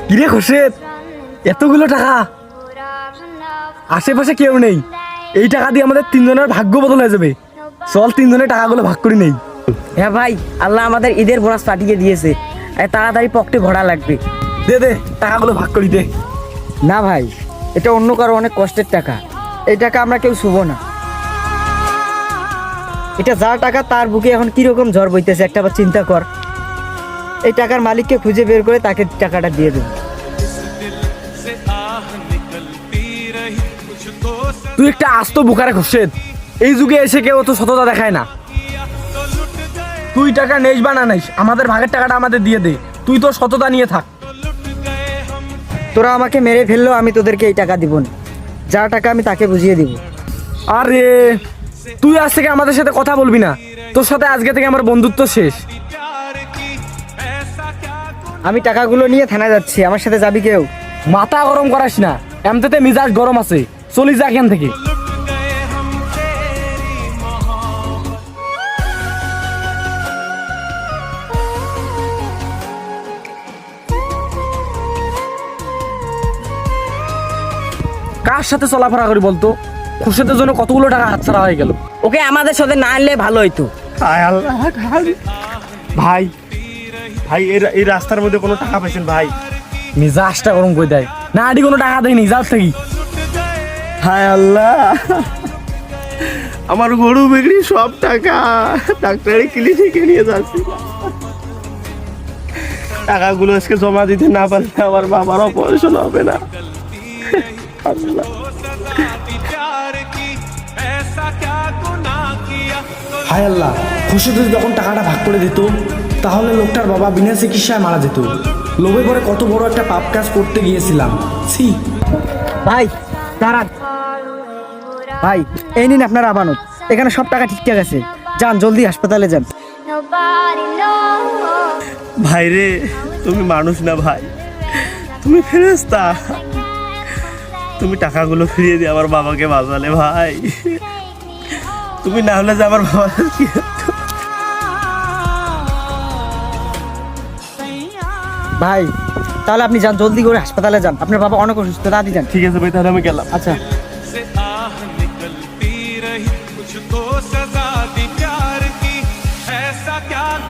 কিরে খোরশেদ, এতগুলো টাকা, আশেপাশে কেউ নেই, এই টাকা দিয়ে আমাদের তিনজনের ভাগ্য বদল হয়ে যাবে। চল তিনজনের টাকাগুলো ভাগ করে নেই। হ্যাঁ ভাই, আল্লাহ আমাদের ঈদের বোনাস পাঠিয়ে দিয়েছে, তাড়াতাড়ি পকেটে ভরা লাগবে। দে দে টাকাগুলো ভাগ করি দে। না ভাই, এটা অন্য কারো অনেক কষ্টের টাকা, এই টাকা আমরা কেউ শুভ না। এটা যার টাকা তার বুকে এখন কিরকম ঝড় বইতেছে একটা বার চিন্তা কর। এই টাকার মালিককে খুঁজে বের করে তাকে টাকাটা দিয়ে দেব। তুই একটা আস্ত বুকারে খোরশেদ, এই যুগে এসে কেউ তো সততা দেখায় না। তুই টাকা নেইস বা না নেইস, আমাদের ভাগের টাকাটা আমাদের দিয়ে দে। তুই তোর সততা নিয়ে থাক। তোরা আমাকে মেরে ফেললেও আমি তোদেরকে এই টাকা দিব না, যার টাকা আমি তাকে বুঝিয়ে দিব। আরে তুই আজ থেকে আমাদের সাথে কথা বলবি না, তোর সাথে আজকে থেকে আমার বন্ধুত্ব শেষ। আমি টাকাগুলো নিয়ে থানায় যাচ্ছি, আমার সাথে যাবি কেউ? মাথা গরম করাস না, এমনিতে মিজাজ গরম আছে, চলি যা এখান থেকে। কার সাথে চলাফেরা করি বলতো? খুশিদের জন্য কতগুলো টাকা হাতছাড়া হয়ে গেল। ওকে আমাদের সাথে না আনলে ভালো হইতো। ভাই ভাই এই রাস্তার মধ্যে কোনো টাকা পাইছেন ভাই? মিজাজটা গরম করে দেয় না, আডি কোনো টাকা দেয়নি, যাও থাকি। হায় আল্লাহ, আমার গরু বিক্রি সব টাকা ডাক্তারি ক্লিনিকে নিয়ে যাচ্ছি। টাকাগুলো আজকে জমা দিতে না পারলে আমার বাবার অপারেশন হবে না। আল্লাহ। হায় আল্লাহ, খুশি যদি যখন টাকাটা ভাগ করে দিত তাহলে লোকটার বাবা বিনা চিকিৎসায় মারা যেত। লোভে পরে কত বড় একটা পাপ কাজ করতে গিয়েছিলাম। ছি। ভাই দাঁড়ান, ভাই এই নিন আপনার আমানত, এখানে সব টাকা ঠিকঠাক আছে, যান জলদি হাসপাতালে যান। ভাই রে, তুমি মানুষ না ভাই, তুমি ফেরেশতা। তুমি টাকাগুলো ফিরিয়ে দিয়ে আমার বাবাকে বাঁচালে ভাই। তুমি না হলে যে আমার বাবা কি হতো? ভাই তাহলে আপনি যান, জলদি করে হাসপাতালে যান, আপনার বাবা অনেক অসুস্থ, তাড়াতাড়ি যান। ঠিক আছে ভাই, তাহলে আমি গেলাম। আচ্ছা।